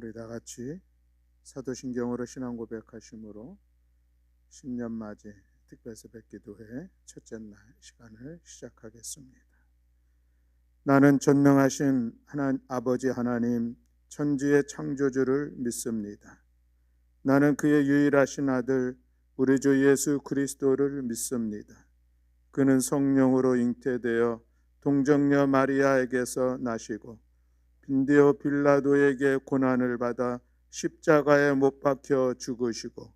우리 다 같이 사도신경으로 신앙 고백하심으로 신년 맞이 특별 새벽 기도회 첫째 날 시간을 시작하겠습니다. 나는 전능하신 아버지 하나님 천지의 창조주를 믿습니다. 나는 그의 유일하신 아들 우리 주 예수 그리스도를 믿습니다. 그는 성령으로 잉태되어 동정녀 마리아에게서 나시고 빈디오 빌라도에게 고난을 받아 십자가에 못 박혀 죽으시고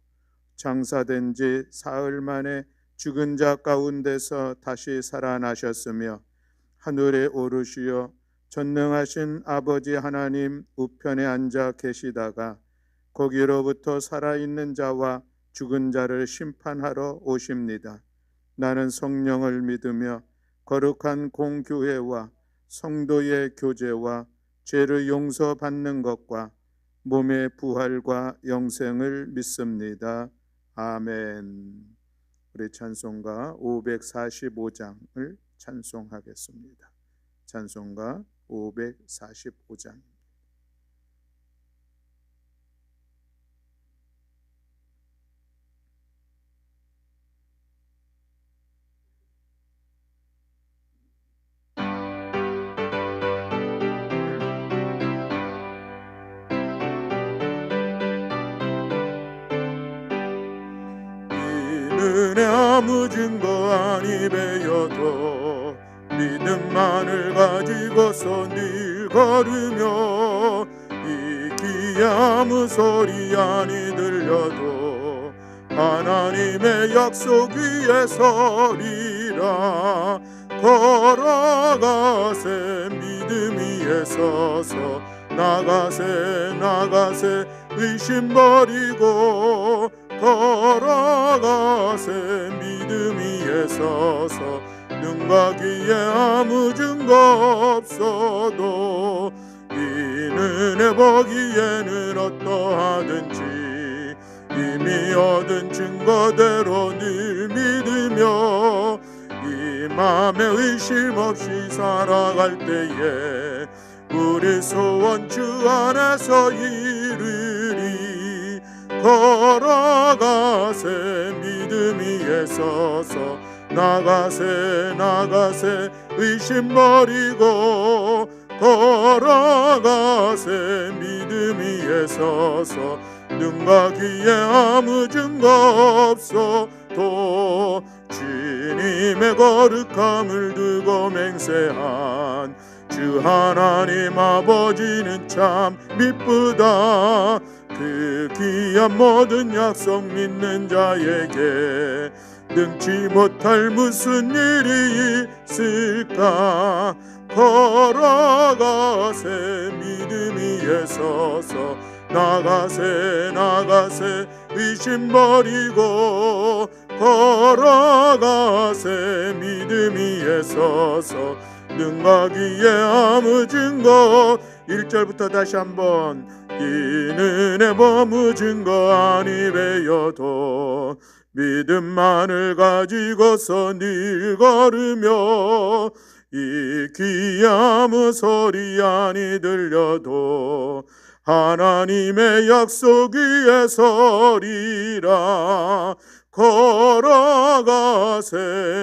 장사된 지 사흘 만에 죽은 자 가운데서 다시 살아나셨으며 하늘에 오르시어 전능하신 아버지 하나님 우편에 앉아 계시다가 거기로부터 살아있는 자와 죽은 자를 심판하러 오십니다. 나는 성령을 믿으며 거룩한 공교회와 성도의 교제와 죄를 용서받는 것과 몸의 부활과 영생을 믿습니다. 아멘. 우리 찬송가 545장을 찬송하겠습니다. 찬송가 545장. 은혜 아무 증거 아니 배여도 믿음만을 가지고서 늘 걸으며 이 귀에 아무 소리 아니 들려도 하나님의 약속 위에 서리라. 걸어가세 믿음 위에 서서 나가세 의심 버리고 걸어가세 믿음 위에 서서 눈과 귀에 아무 증거 없어도 이는 보기에는 어떠하든지 이미 얻은 증거대로 늘 믿으며 이 맘에 의심 없이 살아갈 때에 우리 소원 주 안에서 이르리. 걸어가세 믿음 위에 서서 나가세 의심 버리고 걸어가세 믿음 위에 서서 눈과 귀에 아무 증거 없어도 주님의 거룩함을 두고 맹세한 주 하나님 아버지는 참 미쁘다. 그 귀한 모든 약속 믿는 자에게 능치 못할 무슨 일이 있을까. 걸어가세 믿음 위에 서서 나가세 의심 버리고 걸어가세 믿음 위에 서서 눈과 귀에 아무 증거. 1절부터 다시 한번. 이는 아무 증거 아니 배여도 믿음만을 가지고서 늘 걸으며 이 귀에 아무 소리 아니 들려도 하나님의 약속 위에 서리라. 걸어가세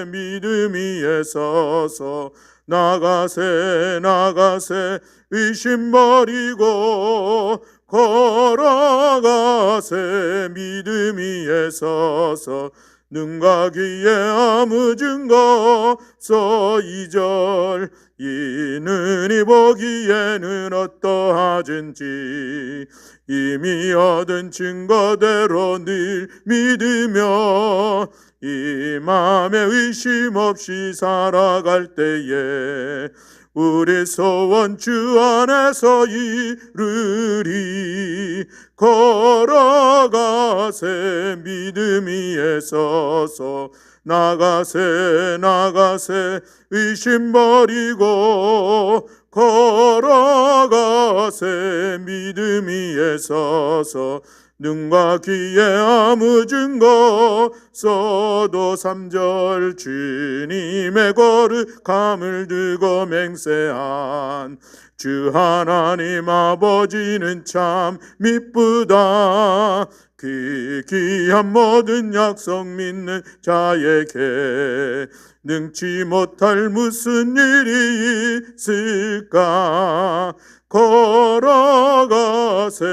믿음 위에 서서 나가세 의심 버리고 걸어가세 믿음 위에 서서 눈과 귀에 아무 증거 없어. 2절. 이는 보기에는 어떠하든지 이미 얻은 증거대로 늘 믿으며 이 맘에 의심 없이 살아갈 때에 우리 소원 주 안에서 이르리. 걸어가세 믿음 위에 서서 나가세 의심 버리고 걸어가세 믿음 위에 서서 눈과 귀에 아무 증거 3절 주님의 거룩함을 두고 맹세한 주 하나님 아버지는 참 미쁘다. 그 귀한 모든 약속 믿는 자에게 능치 못할 무슨 일이 있을까. 걸어가세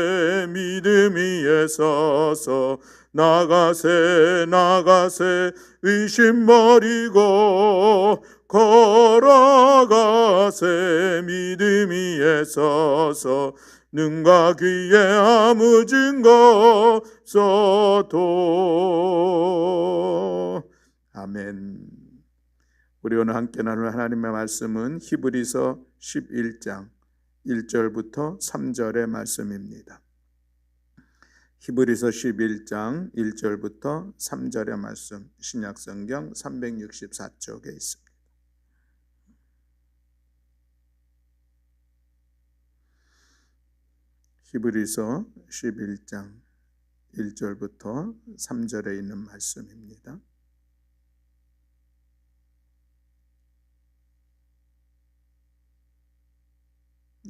믿음 위에 서서 나가세 나가세 의심 버리고 걸어가세 믿음 위에 서서 눈과 귀에 아무 증거 없어도. 아멘. 우리 오늘 함께 나눌 하나님의 말씀은 히브리서 11장 1절부터 3절의 말씀입니다. 히브리서 11장 1절부터 3절의 말씀, 신약성경 364쪽에 있습니다. 히브리서 11장 1절부터 3절에 있는 말씀입니다.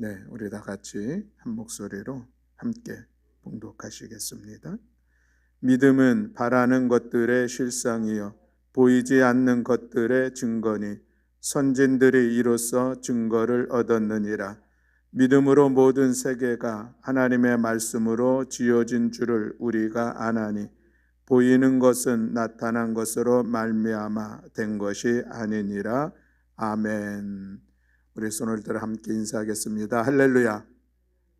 네, 우리 다 같이 한 목소리로 함께 봉독하시겠습니다. 믿음은 바라는 것들의 실상이요 보이지 않는 것들의 증거니 선진들이 이로써 증거를 얻었느니라. 믿음으로 모든 세계가 하나님의 말씀으로 지어진 줄을 우리가 아나니 보이는 것은 나타난 것으로 말미암아 된 것이 아니니라. 아멘. 우리 손을 들어 함께 인사하겠습니다. 할렐루야,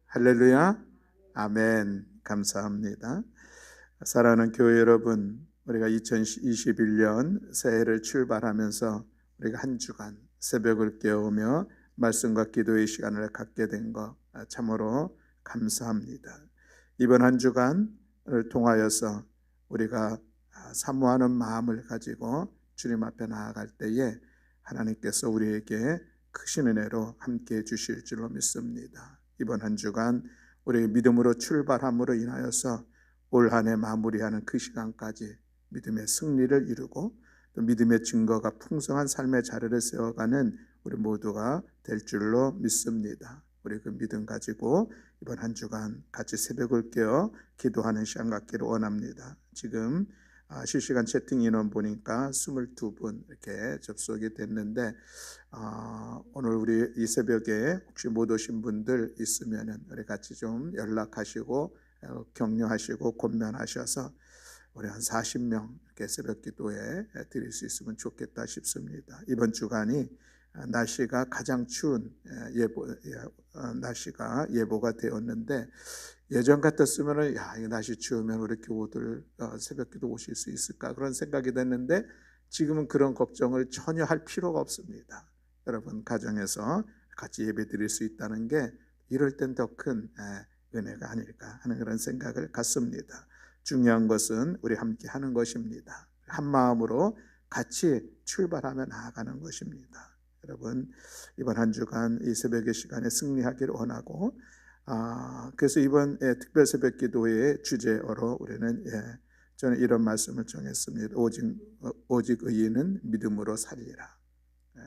할렐루야, 아멘. 감사합니다. 사랑하는 교회 여러분, 우리가 2021년 새해를 출발하면서 우리가 한 주간 새벽을 깨우며 말씀과 기도의 시간을 갖게 된 것 참으로 감사합니다. 이번 한 주간을 통하여서 우리가 사모하는 마음을 가지고 주님 앞에 나아갈 때에 하나님께서 우리에게 크신 은혜로 함께해 주실 줄로 믿습니다. 이번 한 주간 우리 믿음으로 출발함으로 인하여서 올 한 해 마무리하는 그 시간까지 믿음의 승리를 이루고 또 믿음의 증거가 풍성한 삶의 자리를 세워가는 우리 모두가 될 줄로 믿습니다. 우리 그 믿음 가지고 이번 한 주간 같이 새벽을 깨어 기도하는 시간 갖기를 원합니다. 지금 실시간 채팅 인원 보니까 22분 이렇게 접속이 됐는데 오늘 우리 이 새벽에 혹시 못 오신 분들 있으면은 우리 같이 좀 연락하시고 격려하시고 권면하셔서 우리 한 40명 이렇게 새벽 기도에 드릴 수 있으면 좋겠다 싶습니다. 이번 주간이 날씨가 가장 추운 날씨가 예보가 되었는데 예전 같았으면 이 날씨 추우면 우리 교우들 새벽 기도 오실 수 있을까 그런 생각이 됐는데 지금은 그런 걱정을 전혀 할 필요가 없습니다. 여러분 가정에서 같이 예배 드릴 수 있다는 게 이럴 땐 더 큰 은혜가 아닐까 하는 그런 생각을 갖습니다. 중요한 것은 우리 함께 하는 것입니다. 한 마음으로 같이 출발하며 나아가는 것입니다. 여러분 이번 한 주간 이 새벽의 시간에 승리하기를 원하고 그래서 이번 특별 새벽 기도의 주제어로 우리는 저는 이런 말씀을 정했습니다. 오직 의인은 믿음으로 살리라.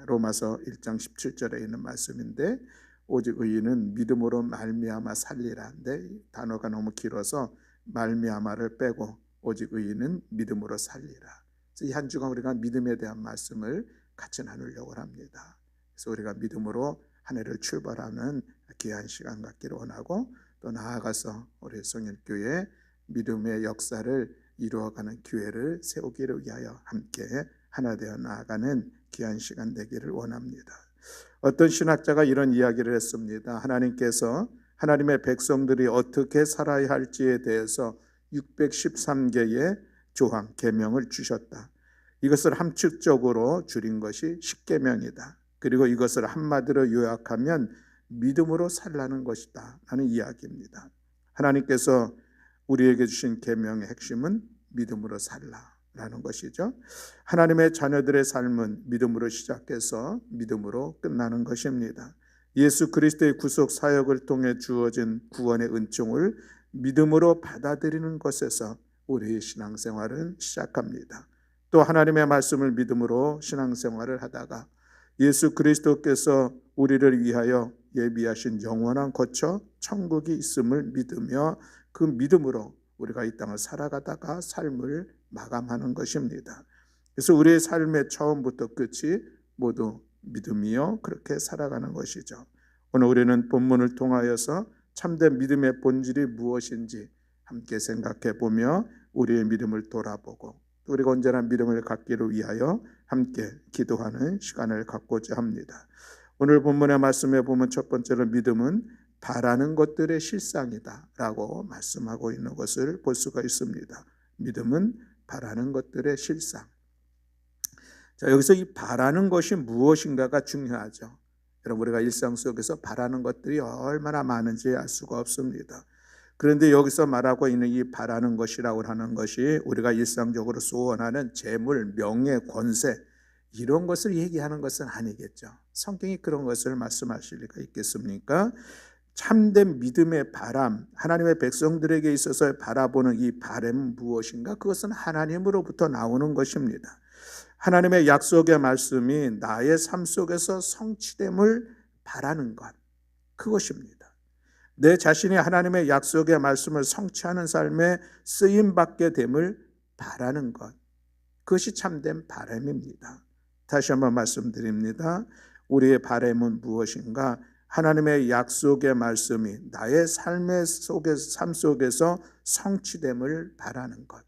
로마서 1장 17절에 있는 말씀인데 오직 의인은 믿음으로 말미암아 살리라. 근데 단어가 너무 길어서 말미암아를 빼고 오직 의인은 믿음으로 살리라. 그래서 이 한 주간 우리가 믿음에 대한 말씀을 같이 나누려고 합니다. 그래서 우리가 믿음으로 한 해를 출발하는 귀한 시간 갖기를 원하고 또 나아가서 우리 성일교회 믿음의 역사를 이루어가는 기회를 세우기를 위하여 함께 하나 되어 나아가는 귀한 시간 되기를 원합니다. 어떤 신학자가 이런 이야기를 했습니다. 하나님께서 하나님의 백성들이 어떻게 살아야 할지에 대해서 613개의 조항, 계명을 주셨다. 이것을 함축적으로 줄인 것이 10계명이다. 그리고 이것을 한마디로 요약하면 믿음으로 살라는 것이다 라는 이야기입니다. 하나님께서 우리에게 주신 계명의 핵심은 믿음으로 살라라는 것이죠. 하나님의 자녀들의 삶은 믿음으로 시작해서 믿음으로 끝나는 것입니다. 예수 그리스도의 구속 사역을 통해 주어진 구원의 은총을 믿음으로 받아들이는 것에서 우리의 신앙생활은 시작합니다. 또 하나님의 말씀을 믿음으로 신앙생활을 하다가 예수 그리스도께서 우리를 위하여 예비하신 영원한 거처 천국이 있음을 믿으며 그 믿음으로 우리가 이 땅을 살아가다가 삶을 마감하는 것입니다. 그래서 우리의 삶의 처음부터 끝이 모두 믿음이요 그렇게 살아가는 것이죠. 오늘 우리는 본문을 통하여서 참된 믿음의 본질이 무엇인지 함께 생각해 보며 우리의 믿음을 돌아보고 우리가 언제나 믿음을 갖기를 위하여 함께 기도하는 시간을 갖고자 합니다. 오늘 본문의 말씀에 보면 첫 번째로 믿음은 바라는 것들의 실상이다 라고 말씀하고 있는 것을 볼 수가 있습니다. 믿음은 바라는 것들의 실상. 자, 여기서 이 바라는 것이 무엇인가가 중요하죠. 여러분, 우리가 일상 속에서 바라는 것들이 얼마나 많은지 알 수가 없습니다. 그런데 여기서 말하고 있는 이 바라는 것이라고 하는 것이 우리가 일상적으로 소원하는 재물, 명예, 권세 이런 것을 얘기하는 것은 아니겠죠. 성경이 그런 것을 말씀하실 리가 있겠습니까? 참된 믿음의 바람, 하나님의 백성들에게 있어서 바라보는 이 바람은 무엇인가? 그것은 하나님으로부터 나오는 것입니다. 하나님의 약속의 말씀이 나의 삶 속에서 성취됨을 바라는 것, 그것입니다. 내 자신이 하나님의 약속의 말씀을 성취하는 삶에 쓰임받게 됨을 바라는 것, 그것이 참된 바람입니다. 다시 한번 말씀드립니다. 우리의 바람은 무엇인가? 하나님의 약속의 말씀이 나의 삶 속에서 성취됨을 바라는 것,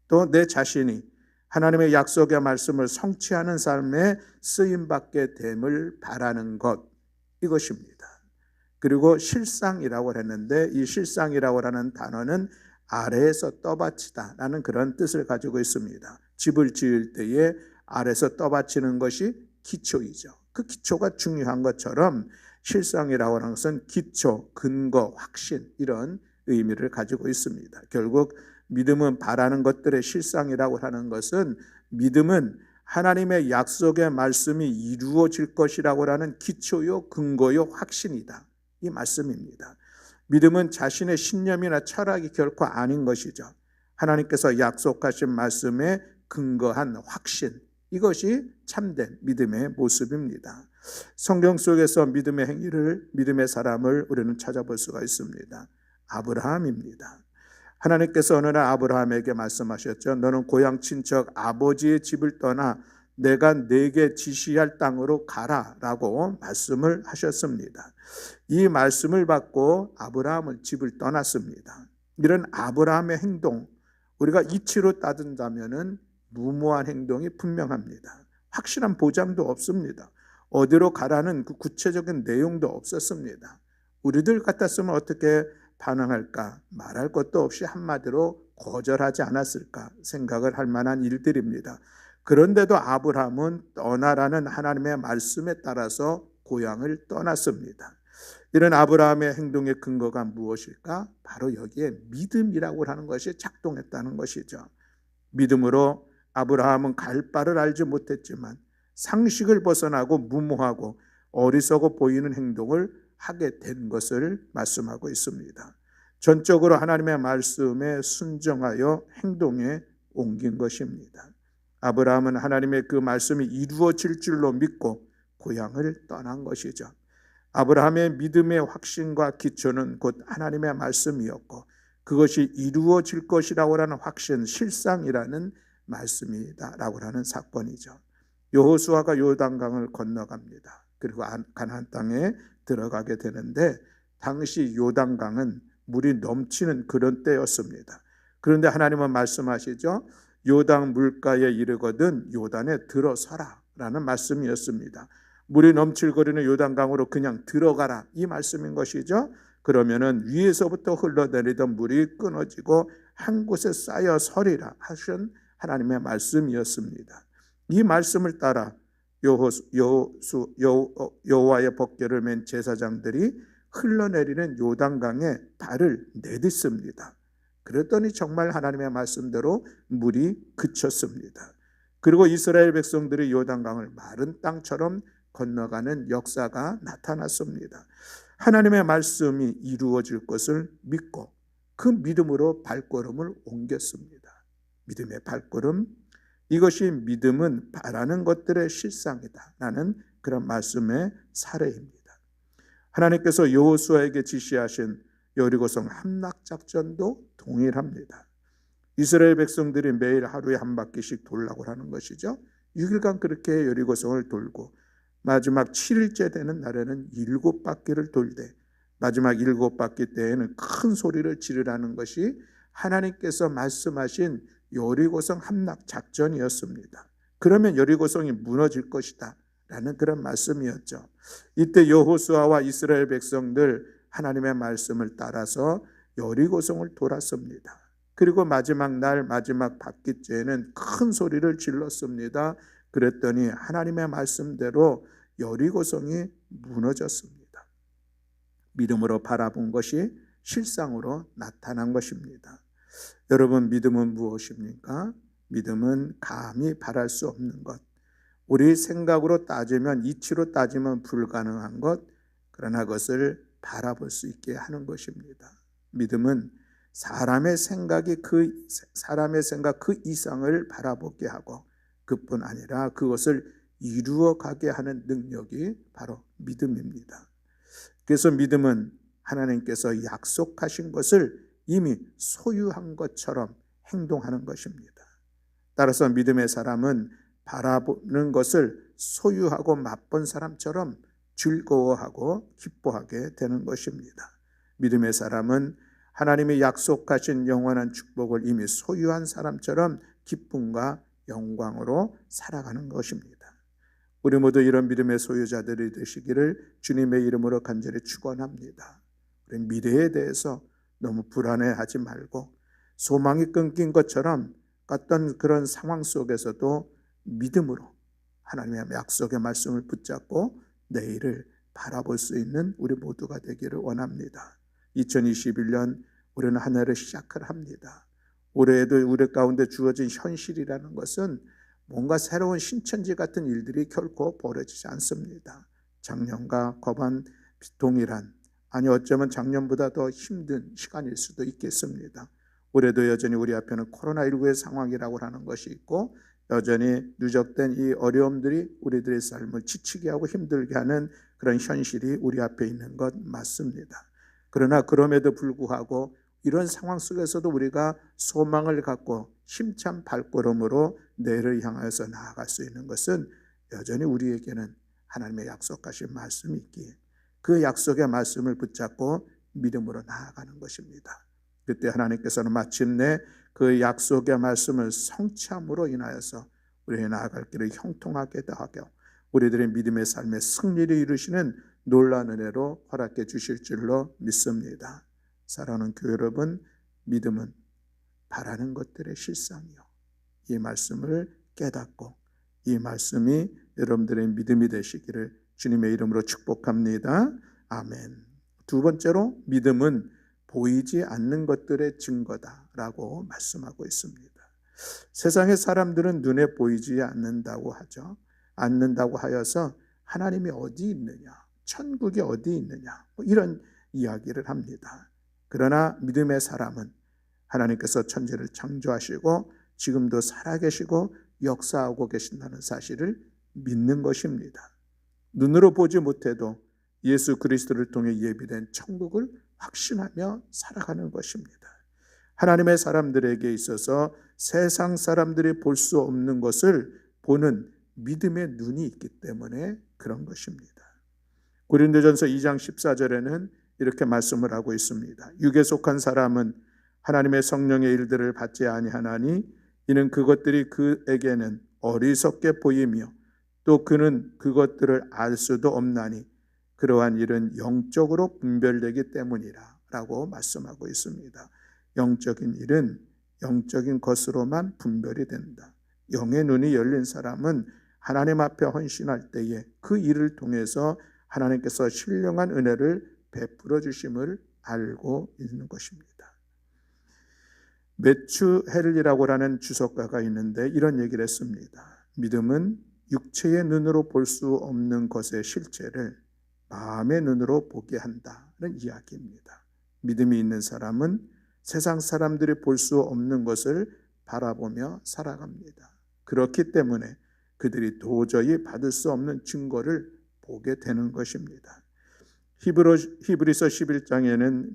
또 내 자신이 하나님의 약속의 말씀을 성취하는 삶에 쓰임받게 됨을 바라는 것, 이것입니다. 그리고 실상이라고 했는데 이 실상이라고 하는 단어는 아래에서 떠받치다 라는 그런 뜻을 가지고 있습니다. 집을 지을 때에 아래에서 떠받치는 것이 기초이죠. 그 기초가 중요한 것처럼 실상이라고 하는 것은 기초, 근거, 확신 이런 의미를 가지고 있습니다. 결국 믿음은 바라는 것들의 실상이라고 하는 것은 믿음은 하나님의 약속의 말씀이 이루어질 것이라고 하는 기초요, 근거요, 확신이다. 이 말씀입니다. 믿음은 자신의 신념이나 철학이 결코 아닌 것이죠. 하나님께서 약속하신 말씀에 근거한 확신, 이것이 참된 믿음의 모습입니다. 성경 속에서 믿음의 행위를, 믿음의 사람을 우리는 찾아볼 수가 있습니다. 아브라함입니다. 하나님께서 어느 날 아브라함에게 말씀하셨죠. 너는 고향 친척 아버지의 집을 떠나 내가 네게 지시할 땅으로 가라 라고 말씀을 하셨습니다. 이 말씀을 받고 아브라함은 집을 떠났습니다. 이런 아브라함의 행동, 우리가 이치로 따진다면 무모한 행동이 분명합니다. 확실한 보장도 없습니다. 어디로 가라는 그 구체적인 내용도 없었습니다. 우리들 같았으면 어떻게 반응할까? 말할 것도 없이 한마디로 거절하지 않았을까 생각을 할 만한 일들입니다. 그런데도 아브라함은 떠나라는 하나님의 말씀에 따라서 고향을 떠났습니다. 이런 아브라함의 행동의 근거가 무엇일까? 바로 여기에 믿음이라고 하는 것이 작동했다는 것이죠. 믿음으로 아브라함은 갈 바를 알지 못했지만 상식을 벗어나고 무모하고 어리석어 보이는 행동을 하게 된 것을 말씀하고 있습니다. 전적으로 하나님의 말씀에 순종하여 행동에 옮긴 것입니다. 아브라함은 하나님의 그 말씀이 이루어질 줄로 믿고 고향을 떠난 것이죠. 아브라함의 믿음의 확신과 기초는 곧 하나님의 말씀이었고 그것이 이루어질 것이라고 하는 확신, 실상이라는 말씀이다라고 하는 사건이죠. 여호수아가 요단강을 건너갑니다. 그리고 가나안 땅에 들어가게 되는데 당시 요단강은 물이 넘치는 그런 때였습니다. 그런데 하나님은 말씀하시죠. 요단 물가에 이르거든 요단에 들어서라 라는 말씀이었습니다. 물이 넘칠거리는 요단강으로 그냥 들어가라 이 말씀인 것이죠. 그러면은 위에서부터 흘러내리던 물이 끊어지고 한 곳에 쌓여 서리라 하신 하나님의 말씀이었습니다. 이 말씀을 따라 여호와의 법궤를 맨 제사장들이 흘러내리는 요단강에 발을 내딛습니다. 그랬더니 정말 하나님의 말씀대로 물이 그쳤습니다. 그리고 이스라엘 백성들이 요단강을 마른 땅처럼 건너가는 역사가 나타났습니다. 하나님의 말씀이 이루어질 것을 믿고 그 믿음으로 발걸음을 옮겼습니다. 믿음의 발걸음, 이것이 믿음은 바라는 것들의 실상이다 라는 그런 말씀의 사례입니다. 하나님께서 여호수아에게 지시하신 여리고성 함락작전도 동일합니다. 이스라엘 백성들이 매일 하루에 한 바퀴씩 돌라고 하는 것이죠. 6일간 그렇게 여리고성을 돌고 마지막 7일째 되는 날에는 7바퀴를 돌되 마지막 7바퀴 때에는 큰 소리를 지르라는 것이 하나님께서 말씀하신 여리고성 함락 작전이었습니다. 그러면 여리고성이 무너질 것이다 라는 그런 말씀이었죠. 이때 여호수아와 이스라엘 백성들 하나님의 말씀을 따라서 여리고성을 돌았습니다. 그리고 마지막 날 마지막 바퀴째에는 큰 소리를 질렀습니다. 그랬더니 하나님의 말씀대로 여리고성이 무너졌습니다. 믿음으로 바라본 것이 실상으로 나타난 것입니다. 여러분, 믿음은 무엇입니까? 믿음은 감히 바랄 수 없는 것, 우리 생각으로 따지면, 이치로 따지면 불가능한 것, 그러나 그것을 바라볼 수 있게 하는 것입니다. 믿음은 사람의 생각 그 이상을 바라보게 하고 그뿐 아니라 그것을 이루어가게 하는 능력이 바로 믿음입니다. 그래서 믿음은 하나님께서 약속하신 것을 이미 소유한 것처럼 행동하는 것입니다. 따라서 믿음의 사람은 바라보는 것을 소유하고 맛본 사람처럼 즐거워하고 기뻐하게 되는 것입니다. 믿음의 사람은 하나님이 약속하신 영원한 축복을 이미 소유한 사람처럼 기쁨과 영광으로 살아가는 것입니다. 우리 모두 이런 믿음의 소유자들이 되시기를 주님의 이름으로 간절히 축원합니다. 우리 미래에 대해서 너무 불안해하지 말고 소망이 끊긴 것처럼 어떤 그런 상황 속에서도 믿음으로 하나님의 약속의 말씀을 붙잡고 내일을 바라볼 수 있는 우리 모두가 되기를 원합니다. 2021년 우리는 한 해를 시작을 합니다. 올해에도 우리 가운데 주어진 현실이라는 것은 뭔가 새로운 신천지 같은 일들이 결코 벌어지지 않습니다. 작년과 거반 동일한, 아니 어쩌면 작년보다 더 힘든 시간일 수도 있겠습니다. 올해도 여전히 우리 앞에는 코로나19의 상황이라고 하는 것이 있고 여전히 누적된 이 어려움들이 우리들의 삶을 지치게 하고 힘들게 하는 그런 현실이 우리 앞에 있는 것 맞습니다. 그러나 그럼에도 불구하고 이런 상황 속에서도 우리가 소망을 갖고 힘찬 발걸음으로 내일을 향하여서 나아갈 수 있는 것은 여전히 우리에게는 하나님의 약속하신 말씀이 있기에 그 약속의 말씀을 붙잡고 믿음으로 나아가는 것입니다. 그때 하나님께서는 마침내 그 약속의 말씀을 성취함으로 인하여서 우리의 나아갈 길을 형통하게 하고 우리들의 믿음의 삶의 승리를 이루시는 놀라운 은혜로 허락해 주실 줄로 믿습니다. 사랑하는 교회 여러분, 믿음은 바라는 것들의 실상이요, 이 말씀을 깨닫고 이 말씀이 여러분들의 믿음이 되시기를 주님의 이름으로 축복합니다. 아멘. 두 번째로 믿음은 보이지 않는 것들의 증거다라고 말씀하고 있습니다. 세상의 사람들은 눈에 보이지 않는다고 하죠. 않는다고 하여서 하나님이 어디 있느냐, 천국이 어디 있느냐, 이런 이야기를 합니다. 그러나 믿음의 사람은 하나님께서 천지를 창조하시고 지금도 살아계시고 역사하고 계신다는 사실을 믿는 것입니다. 눈으로 보지 못해도 예수 그리스도를 통해 예비된 천국을 확신하며 살아가는 것입니다. 하나님의 사람들에게 있어서 세상 사람들이 볼 수 없는 것을 보는 믿음의 눈이 있기 때문에 그런 것입니다. 고린도전서 2장 14절에는 이렇게 말씀을 하고 있습니다. 육에 속한 사람은 하나님의 성령의 일들을 받지 아니하나니 이는 그것들이 그에게는 어리석게 보이며 또 그는 그것들을 알 수도 없나니 그러한 일은 영적으로 분별되기 때문이라 라고 말씀하고 있습니다. 영적인 일은 영적인 것으로만 분별이 된다. 영의 눈이 열린 사람은 하나님 앞에 헌신할 때에 그 일을 통해서 하나님께서 신령한 은혜를 베풀어 주심을 알고 있는 것입니다. 매추 헤를이라고 하는 주석가가 있는데 이런 얘기를 했습니다. 믿음은 육체의 눈으로 볼 수 없는 것의 실체를 마음의 눈으로 보게 한다는 이야기입니다. 믿음이 있는 사람은 세상 사람들이 볼 수 없는 것을 바라보며 살아갑니다. 그렇기 때문에 그들이 도저히 받을 수 없는 증거를 보게 되는 것입니다. 히브리서 11장에는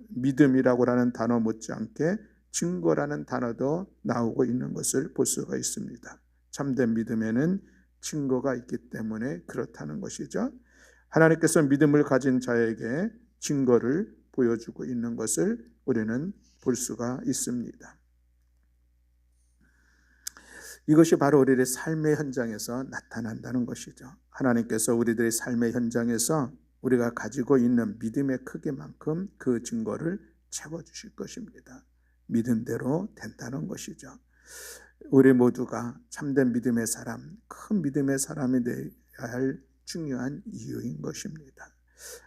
믿음이라고 하는 단어 못지않게 증거라는 단어도 나오고 있는 것을 볼 수가 있습니다. 참된 믿음에는 증거가 있기 때문에 그렇다는 것이죠. 하나님께서 믿음을 가진 자에게 증거를 보여주고 있는 것을 우리는 볼 수가 있습니다. 이것이 바로 우리의 삶의 현장에서 나타난다는 것이죠. 하나님께서 우리들의 삶의 현장에서 우리가 가지고 있는 믿음의 크기만큼 그 증거를 채워주실 것입니다. 믿음대로 된다는 것이죠. 우리 모두가 참된 믿음의 사람, 큰 믿음의 사람이 되어야 할 중요한 이유인 것입니다.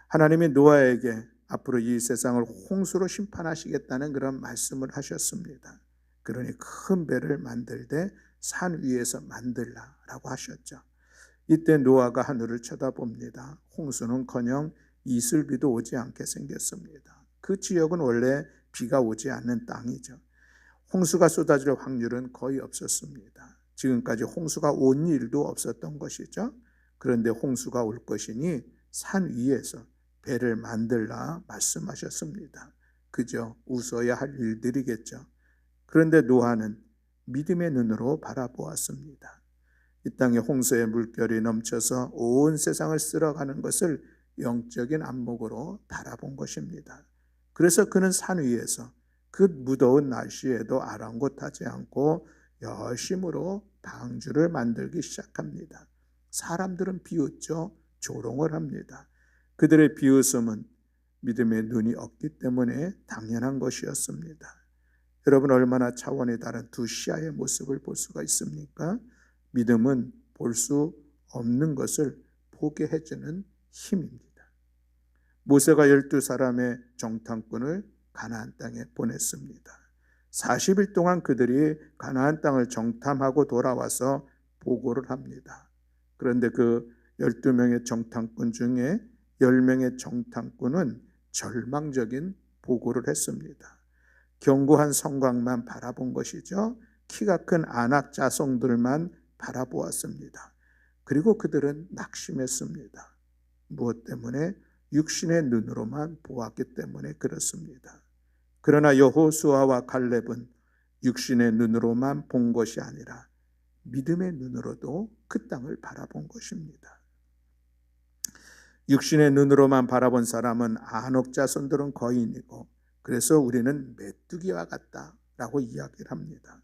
하나님이 노아에게 앞으로 이 세상을 홍수로 심판하시겠다는 그런 말씀을 하셨습니다. 그러니 큰 배를 만들되 산 위에서 만들라라고 하셨죠. 이때 노아가 하늘을 쳐다봅니다. 홍수는커녕 이슬비도 오지 않게 생겼습니다. 그 지역은 원래 비가 오지 않는 땅이죠. 홍수가 쏟아질 확률은 거의 없었습니다. 지금까지 홍수가 온 일도 없었던 것이죠. 그런데 홍수가 올 것이니 산 위에서 배를 만들라 말씀하셨습니다. 그저 웃어야 할 일들이겠죠. 그런데 노아는 믿음의 눈으로 바라보았습니다. 이 땅에 홍수의 물결이 넘쳐서 온 세상을 쓸어가는 것을 영적인 안목으로 바라본 것입니다. 그래서 그는 산 위에서 그 무더운 날씨에도 아랑곳하지 않고 열심으로 방주를 만들기 시작합니다. 사람들은 비웃죠. 조롱을 합니다. 그들의 비웃음은 믿음의 눈이 없기 때문에 당연한 것이었습니다. 여러분, 얼마나 차원이 다른 두 시야의 모습을 볼 수가 있습니까? 믿음은 볼 수 없는 것을 보게 해주는 힘입니다. 모세가 12사람의 정탐꾼을 가나안 땅에 보냈습니다. 40일 동안 그들이 가나안 땅을 정탐하고 돌아와서 보고를 합니다. 그런데 그 12명의 정탐꾼 중에 10명의 정탐꾼은 절망적인 보고를 했습니다. 견고한 성곽만 바라본 것이죠. 키가 큰 아낙 자손들만 바라보았습니다. 그리고 그들은 낙심했습니다. 무엇 때문에? 육신의 눈으로만 보았기 때문에 그렇습니다. 그러나 여호수아와 갈렙은 육신의 눈으로만 본 것이 아니라 믿음의 눈으로도 그 땅을 바라본 것입니다. 육신의 눈으로만 바라본 사람은 아녹 자손들은 거인이고, 그래서 우리는 메뚜기와 같다라고 이야기를 합니다.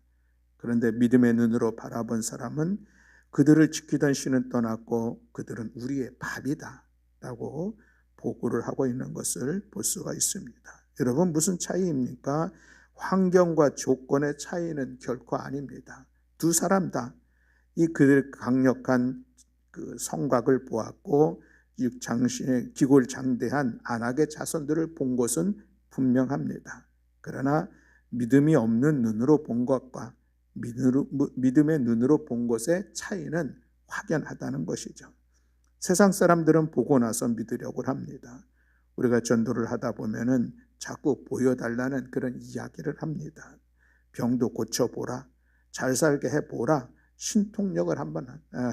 그런데 믿음의 눈으로 바라본 사람은 그들을 지키던 신은 떠났고 그들은 우리의 밥이다라고 보고를 하고 있는 것을 볼 수가 있습니다. 여러분, 무슨 차이입니까? 환경과 조건의 차이는 결코 아닙니다. 두 사람 다 이 그들 강력한 그 성곽을 보았고 장신의 기골장대한 안악의 자손들을 본 것은 분명합니다. 그러나 믿음이 없는 눈으로 본 것과 믿음의 눈으로 본 것의 차이는 확연하다는 것이죠. 세상 사람들은 보고 나서 믿으려고 합니다. 우리가 전도를 하다 보면은 자꾸 보여달라는 그런 이야기를 합니다. 병도 고쳐보라, 잘 살게 해보라, 신통력을 한번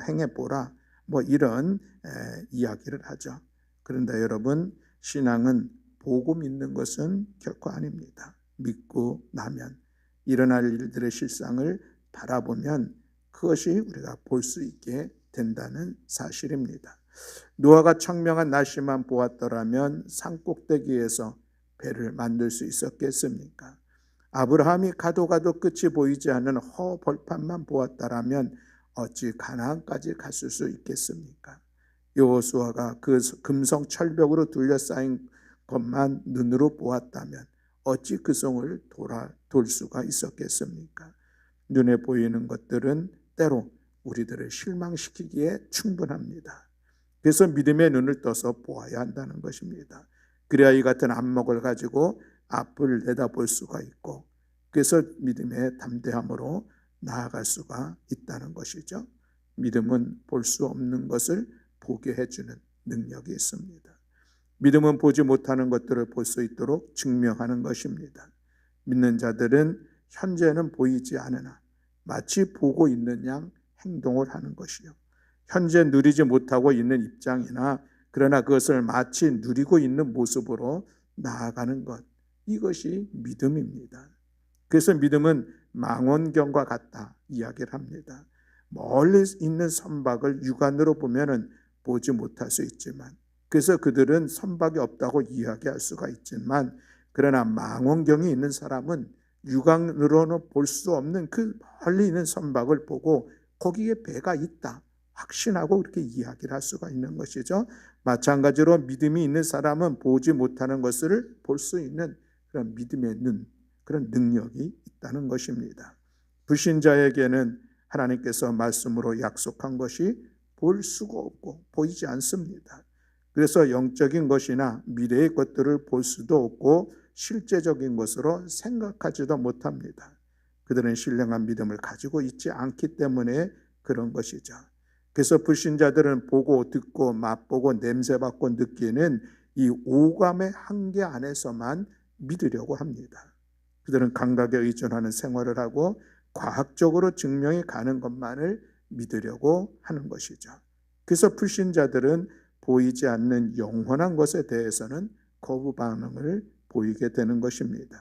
행해보라, 뭐 이런 이야기를 하죠. 그런데 여러분, 신앙은 보고 믿는 것은 결코 아닙니다. 믿고 나면 일어날 일들의 실상을 바라보면 그것이 우리가 볼 수 있게 된다는 사실입니다. 노아가 청명한 날씨만 보았더라면 산꼭대기에서 배를 만들 수 있었겠습니까? 아브라함이 가도 끝이 보이지 않는 허벌판만 보았더라면 어찌 가나안까지 갔을 수 있겠습니까? 여호수아가 그 금성 철벽으로 둘러싸인 것만 눈으로 보았다면 어찌 그 성을 돌 수가 있었겠습니까? 눈에 보이는 것들은 때로 우리들을 실망시키기에 충분합니다. 그래서 믿음의 눈을 떠서 보아야 한다는 것입니다. 그래야 이 같은 안목을 가지고 앞을 내다볼 수가 있고, 그래서 믿음의 담대함으로 나아갈 수가 있다는 것이죠. 믿음은 볼 수 없는 것을 보게 해주는 능력이 있습니다. 믿음은 보지 못하는 것들을 볼 수 있도록 증명하는 것입니다. 믿는 자들은 현재는 보이지 않으나 마치 보고 있는 양 행동을 하는 것이요. 현재 누리지 못하고 있는 입장이나 그러나 그것을 마치 누리고 있는 모습으로 나아가는 것. 이것이 믿음입니다. 그래서 믿음은 망원경과 같다 이야기를 합니다. 멀리 있는 선박을 육안으로 보면은 보지 못할 수 있지만, 그래서 그들은 선박이 없다고 이야기할 수가 있지만, 그러나 망원경이 있는 사람은 육안으로는 볼 수 없는 그 멀리 있는 선박을 보고 거기에 배가 있다 확신하고 그렇게 이야기를 할 수가 있는 것이죠. 마찬가지로 믿음이 있는 사람은 보지 못하는 것을 볼 수 있는 그런 믿음의 눈, 그런 능력이 있다는 것입니다. 불신자에게는 하나님께서 말씀으로 약속한 것이 볼 수가 없고 보이지 않습니다. 그래서 영적인 것이나 미래의 것들을 볼 수도 없고 실제적인 것으로 생각하지도 못합니다. 그들은 신령한 믿음을 가지고 있지 않기 때문에 그런 것이죠. 그래서 불신자들은 보고 듣고 맛보고 냄새맡고 느끼는 이 오감의 한계 안에서만 믿으려고 합니다. 그들은 감각에 의존하는 생활을 하고 과학적으로 증명이 가는 것만을 믿으려고 하는 것이죠. 그래서 불신자들은 보이지 않는 영원한 것에 대해서는 거부 반응을 보이게 되는 것입니다.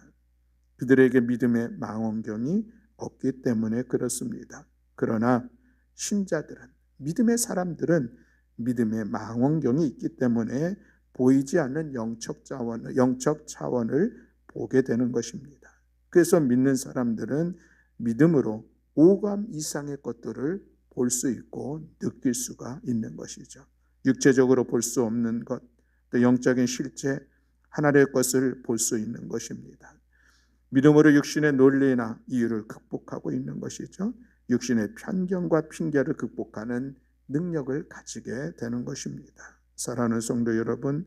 그들에게 믿음의 망원경이 없기 때문에 그렇습니다. 그러나 신자들은, 믿음의 사람들은 믿음의 망원경이 있기 때문에 보이지 않는 영적 차원을 보게 되는 것입니다. 그래서 믿는 사람들은 믿음으로 오감 이상의 것들을 볼 수 있고 느낄 수가 있는 것이죠. 육체적으로 볼 수 없는 것, 또 영적인 실제 하나님의 것을 볼 수 있는 것입니다. 믿음으로 육신의 논리나 이유를 극복하고 있는 것이죠. 육신의 편견과 핑계를 극복하는 능력을 가지게 되는 것입니다. 사랑하는 성도 여러분,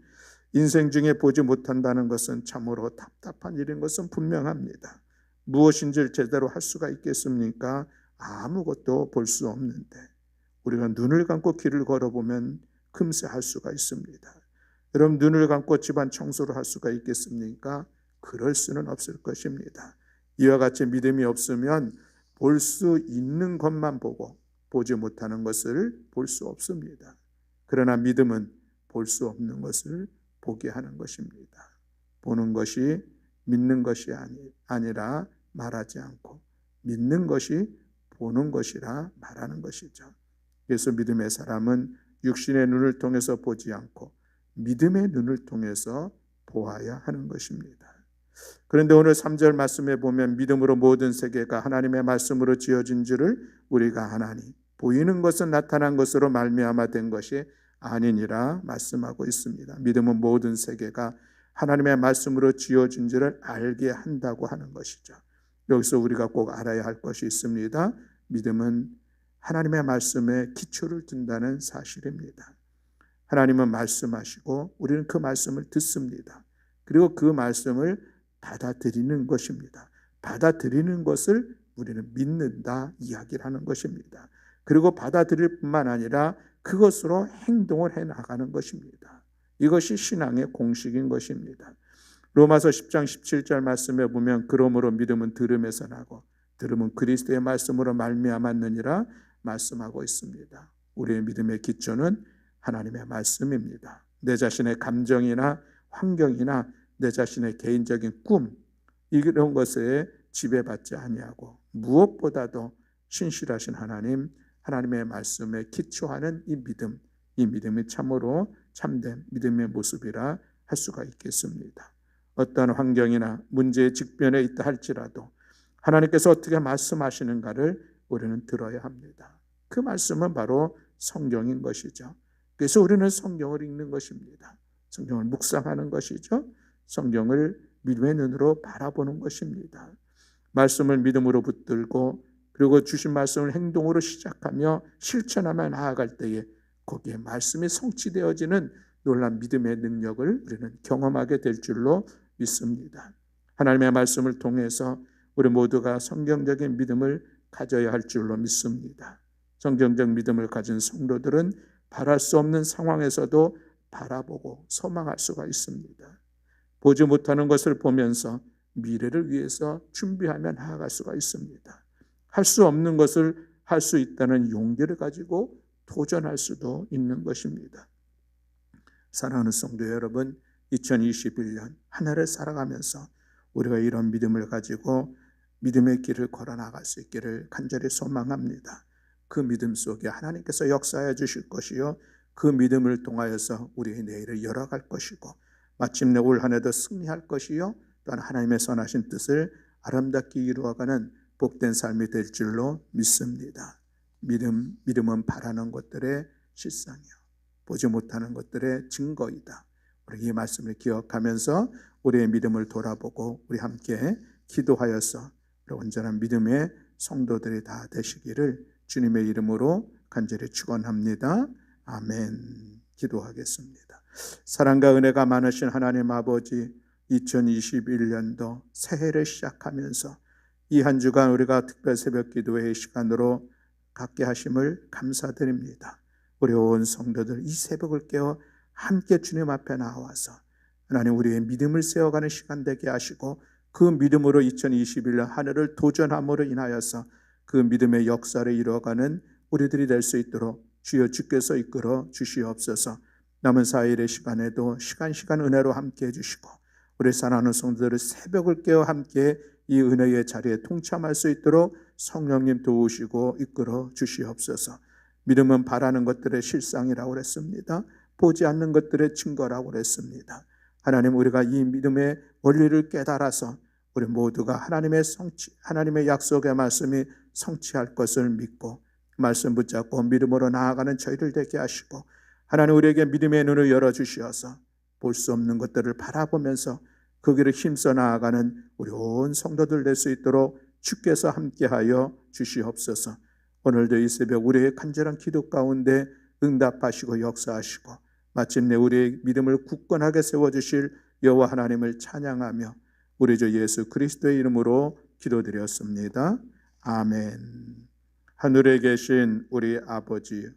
인생 중에 보지 못한다는 것은 참으로 답답한 일인 것은 분명합니다. 무엇인지를 제대로 할 수가 있겠습니까? 아무것도 볼 수 없는데 우리가 눈을 감고 길을 걸어보면 금세 할 수가 있습니다. 여러분, 눈을 감고 집안 청소를 할 수가 있겠습니까? 그럴 수는 없을 것입니다. 이와 같이 믿음이 없으면 볼 수 있는 것만 보고 보지 못하는 것을 볼 수 없습니다. 그러나 믿음은 볼 수 없는 것을 보게 하는 것입니다. 보는 것이 믿는 것이 아니라 말하지 않고 믿는 것이 보는 것이라 말하는 것이죠. 그래서 믿음의 사람은 육신의 눈을 통해서 보지 않고 믿음의 눈을 통해서 보아야 하는 것입니다. 그런데 오늘 3절 말씀에 보면 믿음으로 모든 세계가 하나님의 말씀으로 지어진 줄을 우리가 아나니 보이는 것은 나타난 것으로 말미암아 된 것이 아니니라 말씀하고 있습니다. 믿음은 모든 세계가 하나님의 말씀으로 지어진 줄을 알게 한다고 하는 것이죠. 여기서 우리가 꼭 알아야 할 것이 있습니다. 믿음은 하나님의 말씀에 기초를 둔다는 사실입니다. 하나님은 말씀하시고 우리는 그 말씀을 듣습니다. 그리고 그 말씀을 받아들이는 것입니다. 받아들이는 것을 우리는 믿는다 이야기를 하는 것입니다. 그리고 받아들일 뿐만 아니라 그것으로 행동을 해나가는 것입니다. 이것이 신앙의 공식인 것입니다. 로마서 10장 17절 말씀에 보면 그러므로 믿음은 들음에서 나고 들음은 그리스도의 말씀으로 말미암았느니라 말씀하고 있습니다. 우리의 믿음의 기초는 하나님의 말씀입니다. 내 자신의 감정이나 환경이나 내 자신의 개인적인 꿈, 이런 것에 지배받지 아니하고 무엇보다도 신실하신 하나님의 말씀에 기초하는 이 믿음이 참으로 참된 믿음의 모습이라 할 수가 있겠습니다. 어떤 환경이나 문제의 직면에 있다 할지라도 하나님께서 어떻게 말씀하시는가를 우리는 들어야 합니다. 그 말씀은 바로 성경인 것이죠. 그래서 우리는 성경을 읽는 것입니다. 성경을 묵상하는 것이죠. 성경을 믿음의 눈으로 바라보는 것입니다. 말씀을 믿음으로 붙들고 그리고 주신 말씀을 행동으로 시작하며 실천하며 나아갈 때에 거기에 말씀이 성취되어지는 놀라운 믿음의 능력을 우리는 경험하게 될 줄로 믿습니다. 하나님의 말씀을 통해서 우리 모두가 성경적인 믿음을 가져야 할 줄로 믿습니다. 성경적 믿음을 가진 성도들은 바랄 수 없는 상황에서도 바라보고 소망할 수가 있습니다. 보지 못하는 것을 보면서 미래를 위해서 준비하며 나아갈 수가 있습니다. 할 수 없는 것을 할 수 있다는 용기를 가지고 도전할 수도 있는 것입니다. 사랑하는 성도 여러분, 2021년 한 해를 살아가면서 우리가 이런 믿음을 가지고 믿음의 길을 걸어 나갈 수 있기를 간절히 소망합니다. 그 믿음 속에 하나님께서 역사해 주실 것이요, 그 믿음을 통하여서 우리의 내일을 열어갈 것이고 마침내 올 한 해도 승리할 것이요, 또한 하나님의 선하신 뜻을 아름답게 이루어가는 복된 삶이 될 줄로 믿습니다. 믿음은 바라는 것들의 실상이요, 보지 못하는 것들의 증거이다. 우리 이 말씀을 기억하면서 우리의 믿음을 돌아보고 우리 함께 기도하여서 우리 온전한 믿음의 성도들이 다 되시기를 주님의 이름으로 간절히 축원합니다. 아멘. 기도하겠습니다. 사랑과 은혜가 많으신 하나님 아버지, 2021년도 새해를 시작하면서 이 한 주간 우리가 특별 새벽 기도회의 시간으로 갖게 하심을 감사드립니다. 우리 온 성도들 이 새벽을 깨어 함께 주님 앞에 나와서 하나님 우리의 믿음을 세워가는 시간 되게 하시고 그 믿음으로 2021년 한 해를 도전함으로 인하여서 그 믿음의 역사를 이루어가는 우리들이 될 수 있도록 주여 주께서 이끌어 주시옵소서. 남은 4일의 시간에도 시간 은혜로 함께 해주시고 우리 사랑하는 성도들의 새벽을 깨어 함께 이 은혜의 자리에 동참할 수 있도록 성령님 도우시고 이끌어 주시옵소서. 믿음은 바라는 것들의 실상이라고 그랬습니다. 보지 않는 것들의 증거라고 그랬습니다. 하나님, 우리가 이 믿음의 원리를 깨달아서 우리 모두가 하나님의 약속의 말씀이 성취할 것을 믿고 말씀 붙잡고 믿음으로 나아가는 저희를 되게 하시고, 하나님 우리에게 믿음의 눈을 열어주시어서 볼 수 없는 것들을 바라보면서 그 길을 힘써 나아가는 우리 온 성도들 될 수 있도록 주께서 함께하여 주시옵소서. 오늘도 이 새벽 우리의 간절한 기도 가운데 응답하시고 역사하시고 마침내 우리의 믿음을 굳건하게 세워주실 여호와 하나님을 찬양하며 우리 주 예수 그리스도의 이름으로 기도드렸습니다. 아멘. 하늘에 계신 우리 아버지,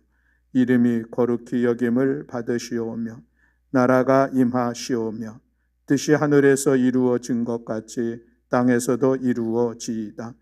이름이 거룩히 여김을 받으시오며 나라가 임하시오며 뜻이 하늘에서 이루어진 것 같이 땅에서도 이루어지이다.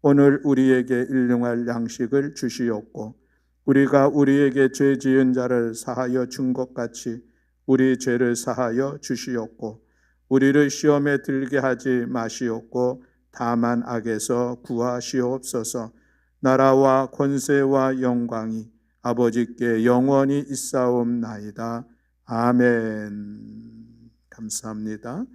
오늘 우리에게 일용할 양식을 주시옵고 우리가 우리에게 죄 지은 자를 사하여 준 것 같이 우리 죄를 사하여 주시옵고 우리를 시험에 들게 하지 마시옵고 다만 악에서 구하시옵소서. 나라와 권세와 영광이 아버지께 영원히 있사옵나이다. 아멘. 감사합니다.